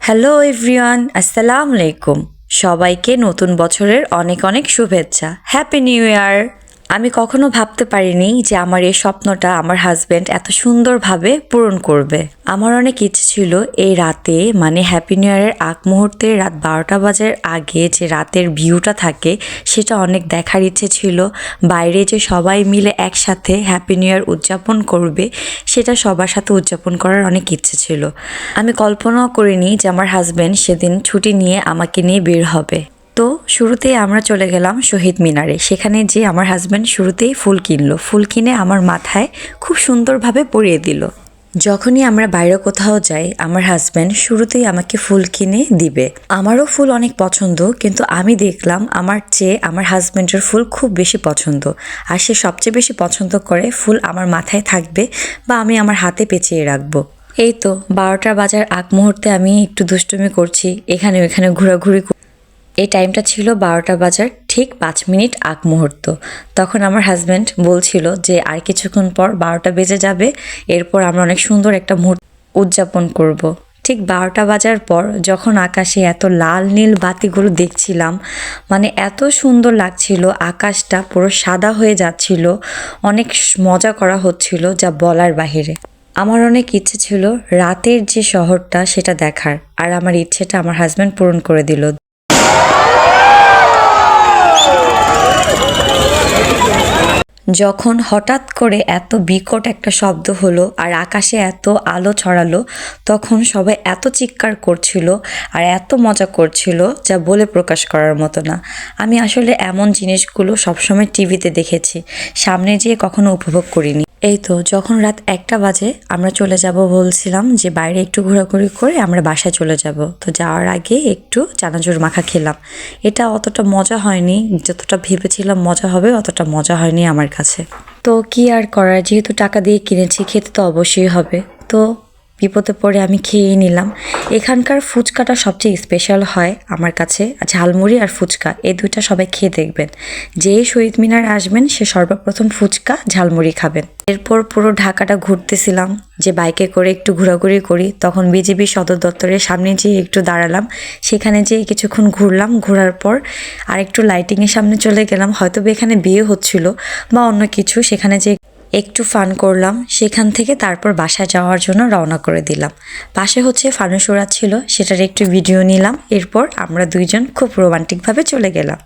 Hello everyone, আসসালামু আলাইকুম। সবাইকে নতুন বছরের অনেক অনেক শুভেচ্ছা। Happy new year. আমি কখনো ভাবতে পারিনি যে আমার এই স্বপ্নটা আমার হাজব্যান্ড এত সুন্দরভাবে পূরণ করবে। আমার অনেক ইচ্ছে ছিল এই রাতে, মানে হ্যাপি নিউ ইয়ারের আগ মুহূর্তে রাত 12টা বাজার আগে যে রাতের ভিউটা থাকে সেটা অনেক দেখার ইচ্ছে ছিল। বাইরে যে সবাই মিলে একসাথে হ্যাপি নিউ ইয়ার উদযাপন করবে সেটা সবার সাথে উদযাপন করার অনেক ইচ্ছে ছিল। আমি কল্পনাও করিনি যে আমার হাজব্যান্ড সেদিন ছুটি নিয়ে আমাকে নিয়ে বের হবে। তো শুরুতেই আমরা চলে গেলাম শহীদ মিনারে। সেখানে যে আমার হাজব্যান্ড শুরুতেই ফুল কিনলো, ফুল কিনে আমার মাথায় খুব সুন্দরভাবে পরিয়ে দিল। যখনই আমরা বাইরে কোথাও যাই আমার হাজব্যান্ড শুরুতেই আমাকে ফুল কিনে দিবে। আমারও ফুল অনেক পছন্দ, কিন্তু আমি দেখলাম আমার চেয়ে আমার হাজব্যান্ডের ফুল খুব বেশি পছন্দ। আর সে সবচেয়ে বেশি পছন্দ করে ফুল আমার মাথায় থাকবে বা আমি আমার হাতে পেঁচিয়ে রাখবো। এই তো 12টা বাজার আগ মুহূর্তে আমি একটু দুষ্টুমি করছি, এখানে ওখানে ঘোরাঘুরি। এই টাইমটা ছিল 12টা বাজার ঠিক 5 মিনিট আগ মুহূর্ত। তখন আমার হাজব্যান্ড বলছিল যে আর কিছুক্ষণ পর 12টা বেজে যাবে, এরপর আমরা অনেক সুন্দর একটা মুহূর্ত উদযাপন করব। ঠিক 12টা বাজার পর যখন আকাশে এত লাল নীল বাতিগুলো দেখছিলাম, মানে এত সুন্দর লাগছিল, আকাশটা পুরো সাদা হয়ে যাচ্ছিল, অনেক মজা করা হচ্ছিল যা বলার বাহিরে। আমার অনেক ইচ্ছে ছিল রাতের যে শহরটা সেটা দেখার, আর আমার ইচ্ছেটা আমার হাজব্যান্ড পূরণ করে দিল। যখন হঠাৎ করে এত বিকট একটা শব্দ হলো আর আকাশে এত আলো ছড়ালো, তখন সবাই এত চিৎকার করছিল আর এত মজা করছিল যা বলে প্রকাশ করার মতো না। আমি আসলে এমন জিনিসগুলো সবসময় টিভিতে দেখেছি, সামনে যেয়ে কখনো উপভোগ করিনি। এই তো যখন রাত 1টা বাজে আমরা চলে যাব, বলছিলাম যে বাইরে একটু ঘোরাঘুরি করে আমরা বাসায় চলে যাব। তো যাওয়ার আগে একটু চানাচুর মাখা খেলাম। এটা অতটা মজা হয়নি, যতটা ভেবেছিলাম মজা হবে অতটা মজা হয়নি আমার কাছে। তো কি আর করার, যেহেতু টাকা দিয়ে কিনেছি খেতে তো অবশ্যই হবে। তো বিপদে পড়ে আমি খেয়েই নিলাম। এখানকার ফুচকাটা সবচেয়ে স্পেশাল হয় আমার কাছে, ঝালমুড়ি আর ফুচকা এই দুইটা সবাই খেয়ে দেখবেন। যেই শহীদ মিনার আসবেন সে সর্বপ্রথম ফুচকা ঝালমুড়ি খাবেন। এরপর পুরো ঢাকাটা ঘুরতেছিলাম যে বাইকে করে একটু ঘোরাঘুরি করি। তখন বিজিবি সদর দপ্তরের সামনে যেয়ে একটু দাঁড়ালাম, সেখানে যেয়ে কিছুক্ষণ ঘুরলাম। ঘোরার পর আর একটু লাইটিংয়ের সামনে চলে গেলাম, হয়তো এখানে বিয়ে হচ্ছিল বা অন্য কিছু, সেখানে যে একটু ফান করলাম। সেখান থেকে তারপর বাসায় যাওয়ার জন্য রওনা করে দিলাম। পাশে হচ্ছে ফানুস ওড়া ছিল, সেটার একটু ভিডিও নিলাম। এরপর আমরা দুইজন খুব রোমান্টিকভাবে চলে গেলাম।